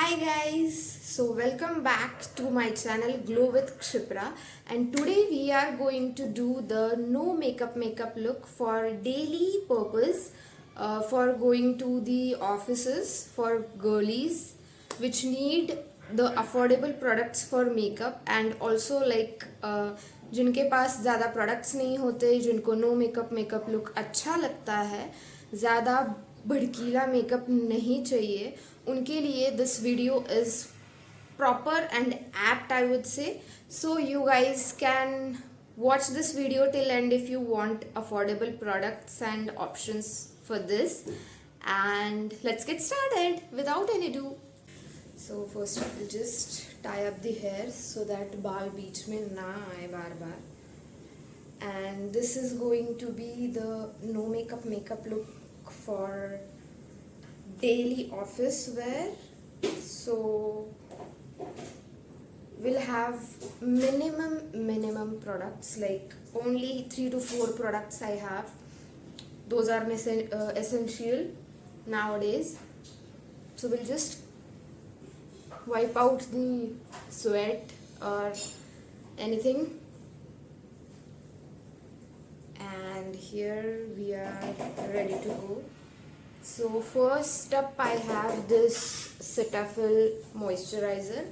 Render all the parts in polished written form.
Hi guys, so welcome back to my channel Glow with Kshipra, and today we are going to do the no makeup look for daily purpose, for going to the offices for girlies which need the affordable products for makeup, and also like जिनके पास ज़्यादा products नहीं होते, जिनको no makeup look अच्छा लगता है, ज़्यादा भड़कीला makeup नहीं चाहिए, उनके लिए this video is proper and apt, I would say. So you guys can watch this video till end if you want affordable products and options for this. And let's get started without any ado. So first I will just tie up the hair so that बाल बीच में ना आए बार बार. And this is going to be the no makeup look for daily office wear. So we'll have minimum products, like only 3 to 4 products I have. Those are essential nowadays. So we'll just wipe out the sweat or anything, and here we are ready to go. So first up I have this Cetaphil moisturizer.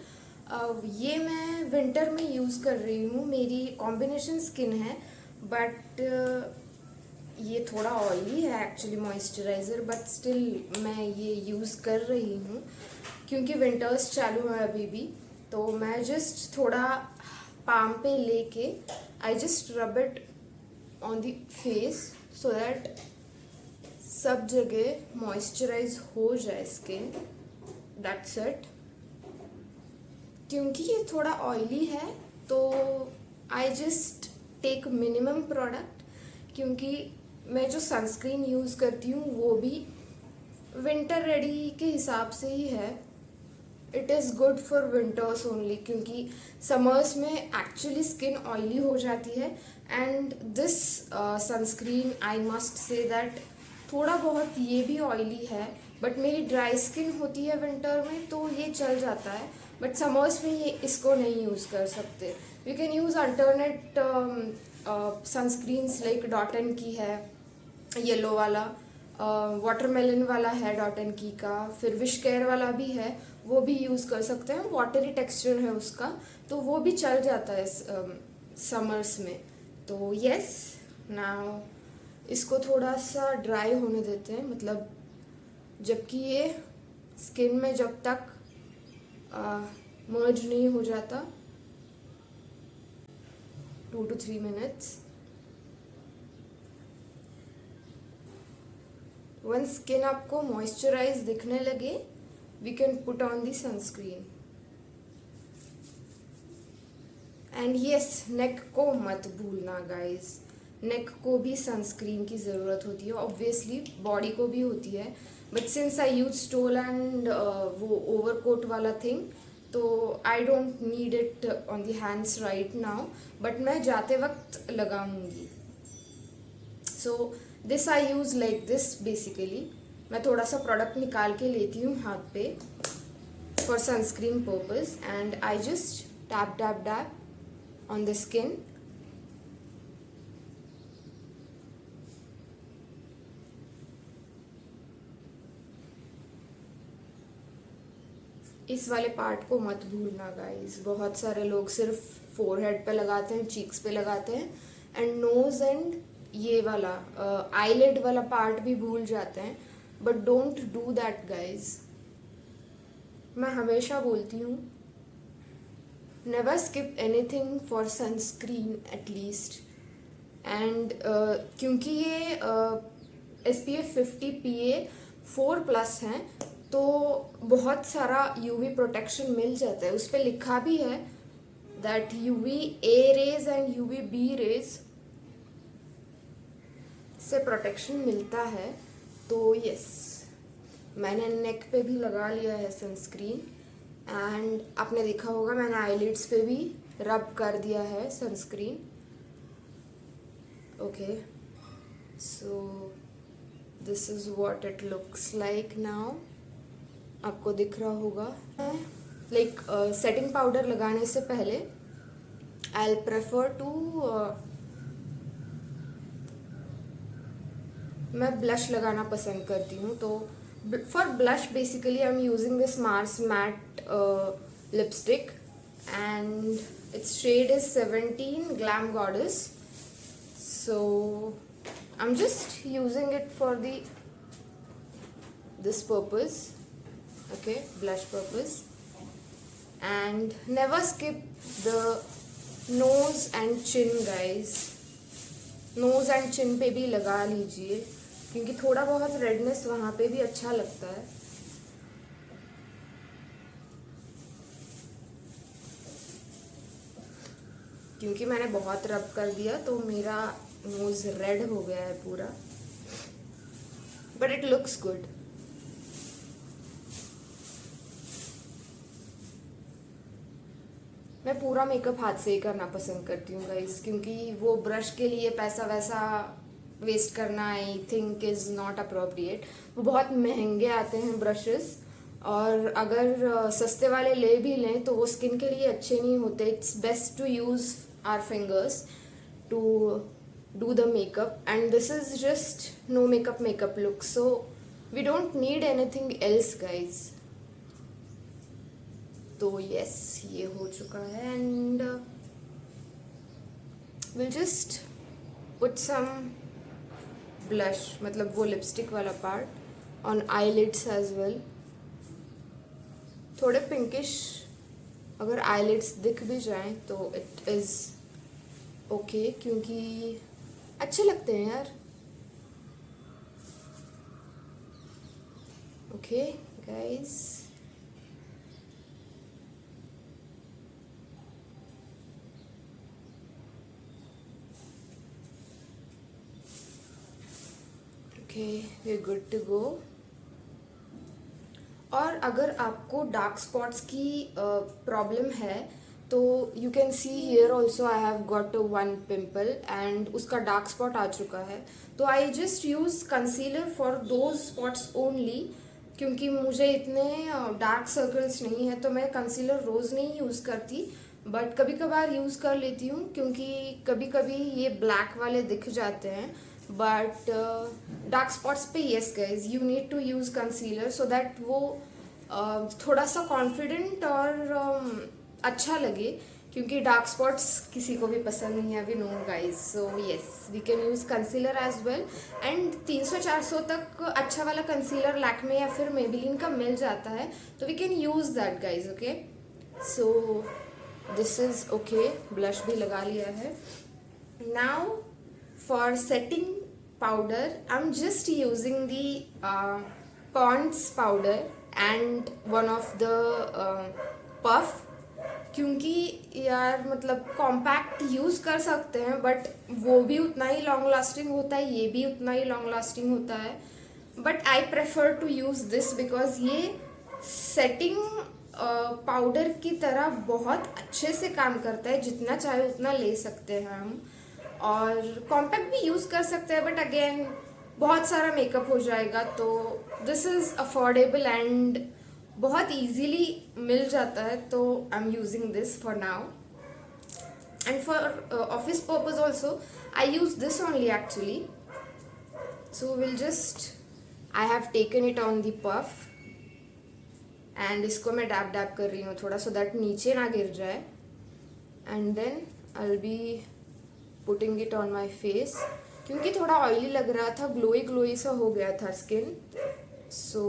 ये मैं winter में use कर रही हूँ, मेरी combination skin है, but ये थोड़ा ऑयली है एक्चुअली मॉइस्चराइज़र, बट स्टिल मैं ये यूज़ कर रही हूँ क्योंकि विंटर्स चालू है अभी भी. तो मैं जस्ट थोड़ा पाम पे लेके I just rub it on the face so that सब जगह मॉइस्चराइज हो जाए स्किन. That's it. क्योंकि ये थोड़ा ऑयली है तो I just take minimum product, क्योंकि मैं जो सनस्क्रीन यूज़ करती हूँ वो भी विंटर रेडी के हिसाब से ही है. It is good for winters only, क्योंकि समर्स में एक्चुअली स्किन ऑयली हो जाती है. And this sunscreen I must say that थोड़ा बहुत ये भी ऑयली है, बट मेरी ड्राई स्किन होती है विंटर में तो ये चल जाता है, बट समर्स में ये इसको नहीं यूज़ कर सकते. We can use alternate sunscreens like Dot and Key है येलो वाला, वाटरमेलन वाला है डॉट एंड की का, फिर विश केयर वाला भी है, वो भी यूज़ कर सकते हैं. वाटरी टेक्सचर है उसका तो वो भी चल जाता है समर्स में. तो यस, नाउ इसको थोड़ा सा ड्राई होने देते हैं, मतलब जबकि ये स्किन में जब तक मर्ज नहीं हो जाता 2 to 3 minutes. वन स्किन आपको मॉइस्चराइज दिखने लगे, we can put on the sunscreen. And yes, neck को मत भूलना गाइज, नेक को भी सनस्क्रीन की ज़रूरत होती है. ऑब्वियसली बॉडी को भी होती है, but since I use stole and वो ओवरकोट वाला थिंग, तो I don't need it on the hands right now, but मैं जाते वक्त लगाऊंगी. So this I use like this. Basically मैं थोड़ा सा प्रोडक्ट निकाल के लेती हूँ हाथ पे for sunscreen purpose, and I just tap tap tap on the skin. इस वाले पार्ट को मत भूलना गाइस. बहुत सारे लोग सिर्फ फोरहेड पे लगाते हैं, चीक्स पे लगाते हैं, एंड नोज एंड ये वाला आईलिड वाला पार्ट भी भूल जाते हैं, but don't do that guys. मैं हमेशा बोलती हूँ, never skip anything for sunscreen at least. And क्योंकि ये SPF 50 PA++ हैं, तो बहुत सारा UV प्रोटेक्शन मिल जाता है. उस पर लिखा भी है that UVA rays and UVB rays से प्रोटेक्शन मिलता है. तो यस, मैंने नेक पे भी लगा लिया है सनस्क्रीन, एंड आपने देखा होगा मैंने आईलिड्स पे भी रब कर दिया है sunscreen. Okay, so this is what it looks like now. आपको दिख रहा होगा। लाइक सेटिंग पाउडर लगाने से पहले आई प्रेफर टू मैं ब्लश लगाना पसंद करती हूँ। तो for blush basically I am using this Mars matte lipstick and it's shade is 17 glam goddess. So I am just using it for this purpose, okay, blush purpose. And never skip the nose and chin guys. nose and chin पे भी लगा लीजिए क्योंकि थोड़ा बहुत redness वहाँ पे भी अच्छा लगता है। क्योंकि मैंने बहुत रब कर दिया तो मेरा नोज रेड हो गया है पूरा, बट इट लुक्स गुड। मैं पूरा मेकअप हाथ से ही करना पसंद करती हूँ गाइस, क्योंकि वो ब्रश के लिए पैसा वैसा वेस्ट करना I think is not appropriate. वो बहुत महंगे आते हैं ब्रशेस, और अगर सस्ते वाले ले भी लें तो वो स्किन के लिए अच्छे नहीं होते। It's best to use our fingers to do the makeup, and this is just no makeup look, so we don't need anything else guys. तो यस, ये हो चुका है and will just put some blush, मतलब वो lipstick वाला part on eyelids as well. थोड़े pinkish अगर आईलिड्स दिख भी जाएं तो इट इज़ ओके, क्योंकि अच्छे लगते हैं यार। Okay guys, we're good to go। और अगर आपको डार्क स्पॉट्स की प्रॉब्लम है तो you can see here also I have got one pimple and उसका डार्क स्पॉट आ चुका है। तो I just use concealer for those spots only, क्योंकि मुझे इतने डार्क सर्कल्स नहीं है तो मैं कंसीलर रोज़ नहीं यूज़ करती, बट कभी कभार यूज़ कर लेती हूँ क्योंकि कभी कभी ये ब्लैक वाले दिख जाते हैं। बट डार्क स्पॉट्स पे yes guys, you need to use concealer so that वो थोड़ा सा कॉन्फिडेंट और अच्छा लगे, क्योंकि डार्क स्पॉट्स किसी को भी पसंद नहीं है, we know guys. So yes, we can use concealer as well, and 300-400 तक अच्छा वाला कंसीलर लैक्मे या फिर मेबेलिन का मिल जाता है, तो we can use that guys. Okay, so this is okay, blush भी लगा लिया है। Now for setting powder I'm just using the Pond's powder and one of the puff, क्योंकि यार मतलब कॉम्पैक्ट यूज़ कर सकते हैं बट वो भी उतना ही लॉन्ग लास्टिंग होता है, ये भी उतना ही लॉन्ग लास्टिंग होता है, but I prefer to use this because ये सेटिंग पाउडर की तरह बहुत अच्छे से काम करता है, जितना चाहे उतना ले सकते हैं हम, और कॉम्पैक्ट भी यूज़ कर सकते हैं, बट अगेन बहुत सारा मेकअप हो जाएगा। तो दिस इज़ अफोर्डेबल एंड बहुत इजीली मिल जाता है, तो I am using this for now and for office purpose also I use this only actually. So will just I have taken it on the puff and इसको मैं dab dab कर रही हूँ थोड़ा, सो दैट नीचे ना गिर जाए, and then I will be putting it on my face, क्योंकि थोड़ा ऑयली लग रहा था, ग्लोई सा हो गया था स्किन। सो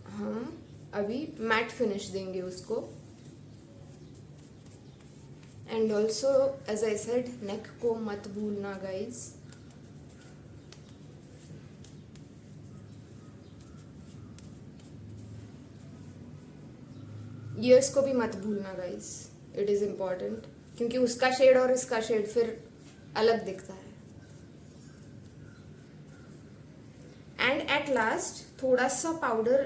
हम अभी मैट फिनिश देंगे उसको, and also as I said neck को मत भूलना गाइज। ईयर्स को भी मत भूलना गाइज, इट इज़ इम्पॉर्टेंट, क्योंकि उसका शेड और इसका शेड फिर अलग दिखता है। एंड एट लास्ट थोड़ा सा पाउडर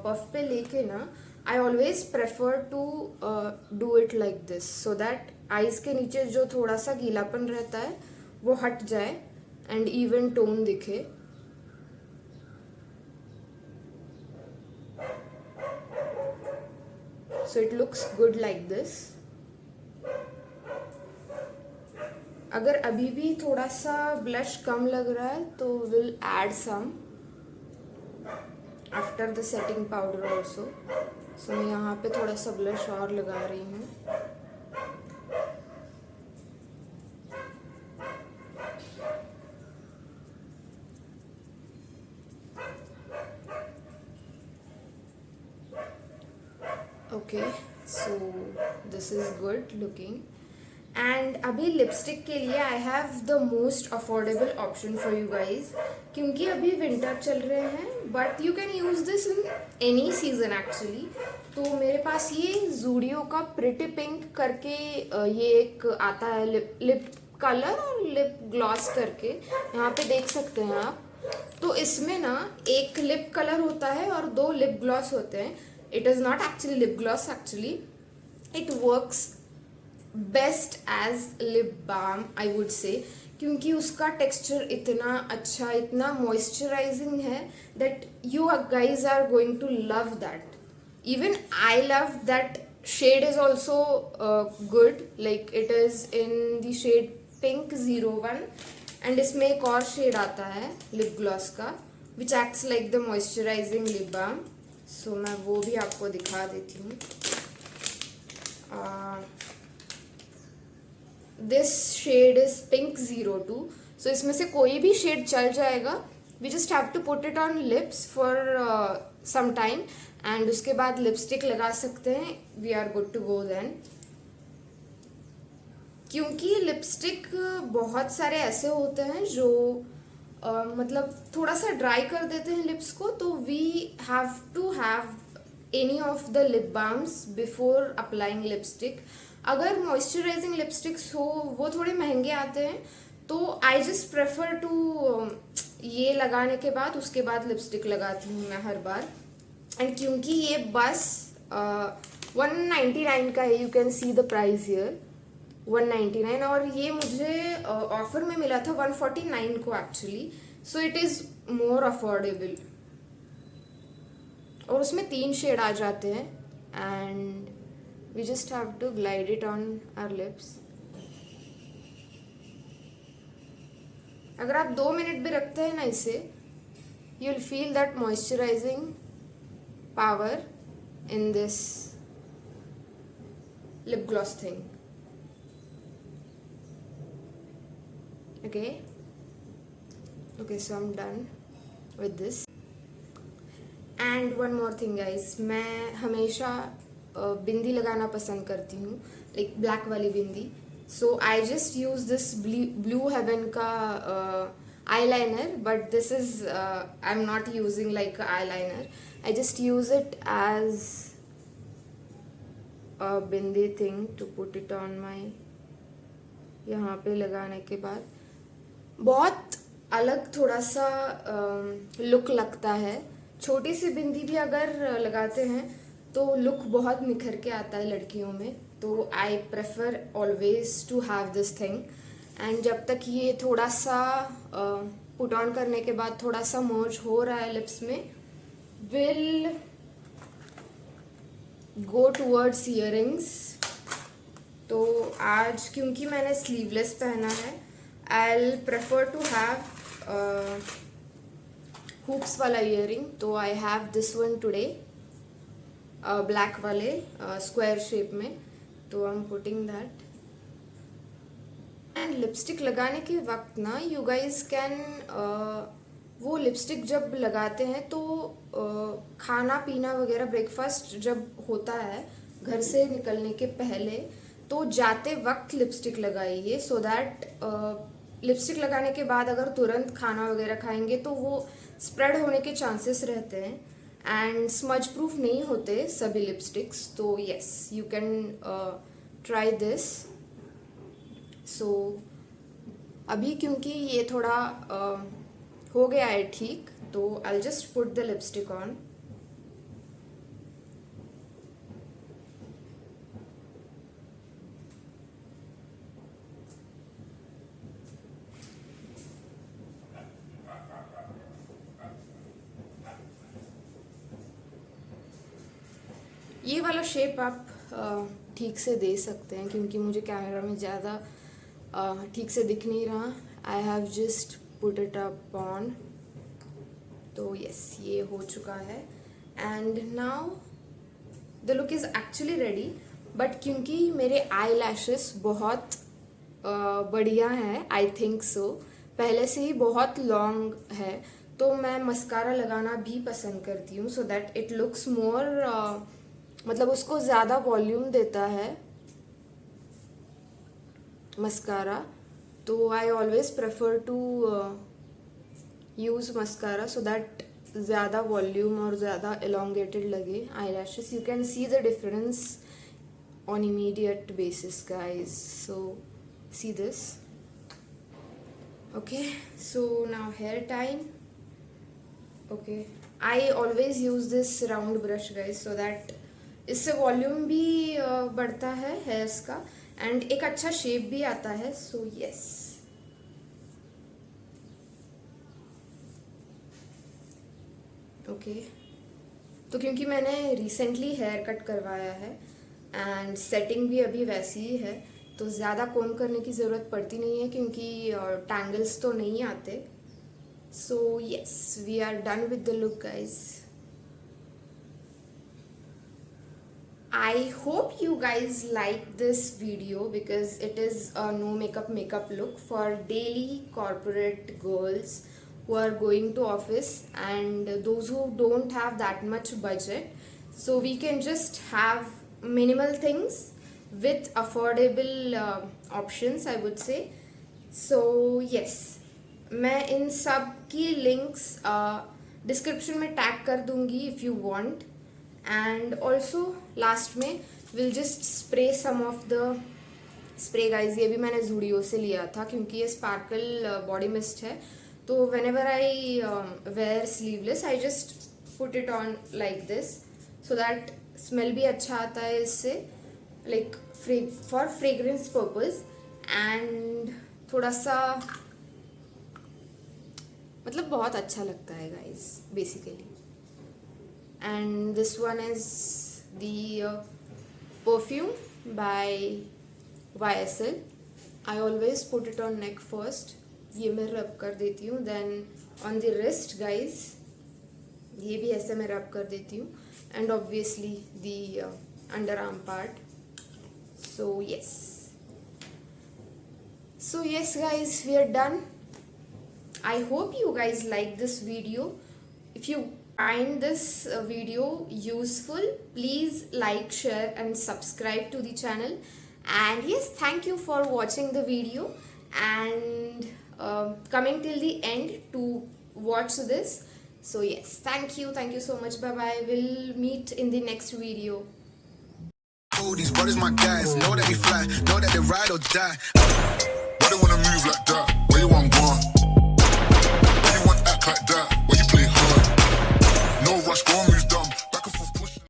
पफ पे लेके ना, I always prefer to do it like this, so that eyes के नीचे जो थोड़ा सा गीलापन रहता है वो हट जाए एंड इवन टोन दिखे। so it looks good like this. अगर अभी भी थोड़ा सा ब्लश कम लग रहा है तो we'll add some after the setting powder also. So मैं यहाँ पे थोड़ा सा ब्लश और लगा रही हूँ. Okay, so this is good looking. And अभी लिपस्टिक के लिए I have the most affordable option for you guys, क्योंकि अभी विंटर चल रहे हैं but you can use this in any season actually. तो मेरे पास ये जूडियो का प्रिटी पिंक करके ये एक आता है लिप कलर और लिप ग्लॉस करके, यहाँ पे देख सकते हैं आप. तो इसमें ना एक लिप कलर होता है और 2 लिप ग्लॉस होते हैं. It is not actually lip gloss, actually it works best as lip balm I would say, क्योंकि उसका टेक्सचर इतना अच्छा, इतना मॉइस्चराइजिंग है that you guys are going to love that. Even I love that shade is also good, like it is in the shade pink 01 and इसमें एक और shade आता है लिप ग्लॉस का which acts like the moisturising lip balm. सो मैं वो भी आपको दिखा देती हूँ. This shade is pink 02. So इसमें से कोई भी शेड चल जाएगा. We just have to put it on lips for some time and उसके बाद लिपस्टिक लगा सकते हैं. We are good to go then. क्योंकि लिपस्टिक बहुत सारे ऐसे होते हैं जो मतलब थोड़ा सा ड्राई कर देते हैं लिप्स को, तो we have to have any of the lip balms before applying lipstick. अगर मॉइस्चराइजिंग लिपस्टिक्स हो वो थोड़े महंगे आते हैं, तो आई जस्ट प्रेफर टू ये लगाने के बाद उसके बाद लिपस्टिक लगाती हूँ मैं हर बार. एंड क्योंकि ये बस 199 का है, you can see the price here 199, और ये मुझे ऑफर में मिला था 149 को actually. So it is more affordable और उसमें 3 शेड आ जाते हैं and we just have to glide it on our lips. अगर आप 2 मिनट भी रखते हैं ना इसे, you will feel that moisturizing power in this lip gloss thing. Okay, so I'm done with this. And one more thing guys, मैं हमेशा बिंदी लगाना पसंद करती हूँ, लाइक ब्लैक वाली bindi. So I just use this blue heaven का eyeliner, but this is I am not using like eyeliner. I just use it as a bindi thing to put it on my. यहाँ पे लगाने के बाद बहुत अलग थोड़ा सा लुक लगता है. छोटी सी बिंदी भी अगर लगाते हैं तो लुक बहुत निखर के आता है लड़कियों में. तो I prefer always to have this thing. And जब तक ये थोड़ा सा पुट ऑन करने के बाद थोड़ा सा मर्ज हो रहा है लिप्स में, विल गो टूवर्ड्स ईयरिंग्स. तो आज क्योंकि मैंने स्लीवलेस पहना है, I will prefer to have hoops वाला ईयरिंग. तो I have this one today, black वाले स्क्वायर शेप में. तो I am putting that. And lipstick लगाने के वक्त ना यू गाइज कैन वो लिपस्टिक जब लगाते हैं तो खाना पीना वगैरह ब्रेकफास्ट जब होता है घर से निकलने के पहले, तो जाते वक्त लिपस्टिक लगाइए. सो दैट लिपस्टिक लगाने के बाद अगर तुरंत खाना वगैरह खाएंगे तो वो स्प्रेड होने के चांसेस रहते हैं एंड स्मज प्रूफ नहीं होते सभी लिपस्टिक्स. तो yes, you can try this. So अभी क्योंकि ये थोड़ा हो गया है ठीक, तो I just put the lipstick on. ये वाला शेप आप ठीक से दे सकते हैं क्योंकि मुझे कैमरा में ज़्यादा ठीक से दिख नहीं रहा. I have just put it up on. तो यस, ये हो चुका है. And now the look is actually ready. But क्योंकि मेरे आई लैशेस बहुत बढ़िया हैं, आई थिंक सो, पहले से ही बहुत लॉन्ग है, तो मैं मस्कारा लगाना भी पसंद करती हूँ so that it looks more, मतलब उसको ज़्यादा वॉल्यूम देता है मस्कारा. तो I always prefer to use mascara so that ज़्यादा वॉल्यूम और ज़्यादा एलोंगेटेड लगे eyelashes. You can see the difference on immediate basis, guys. So see this. Okay, so now hair time. Okay, I always use this round brush, guys, so that इससे volume भी बढ़ता है hairs का and एक अच्छा shape भी आता है. So yes, okay. तो क्योंकि मैंने रिसेंटली हेयर कट करवाया है एंड सेटिंग भी अभी वैसी ही है, तो ज़्यादा कोम करने की ज़रूरत पड़ती नहीं है क्योंकि टैंगल्स तो नहीं आते. So yes, we are done with the look, guys. I hope you guys like this video because it is a no makeup look for daily corporate girls who are going to office and those who don't have that much budget. So we can just have minimal things with affordable options, I would say. So yes, मैं इन सब की links description में tag कर दूंगी if you want. And also last में will just spray some of the spray, guys. ये भी मैंने जूडियो से लिया था क्योंकि ये स्पार्कल बॉडी मिस्ट है. तो whenever I wear sleeveless I just put it on like this so that smell भी अच्छा आता है इससे, like for fragrance purpose. And थोड़ा सा मतलब बहुत अच्छा लगता है, guys, basically. And this one is the perfume by YSL. I always put it on neck first. ये मैं रब कर देती हूँ. Then on the wrist, guys, ये भी ऐसे मैं रब कर देती हूँ. And obviously the underarm part. So yes, guys, we are done. I hope you guys like this video. If you find this video useful, please like, share and subscribe to the channel. And yes, thank you for watching the video and coming till the end to watch this. So yes, thank you so much. Bye bye. We'll meet in the next video. These brothers my guys, know that we fly, know that they ride or die.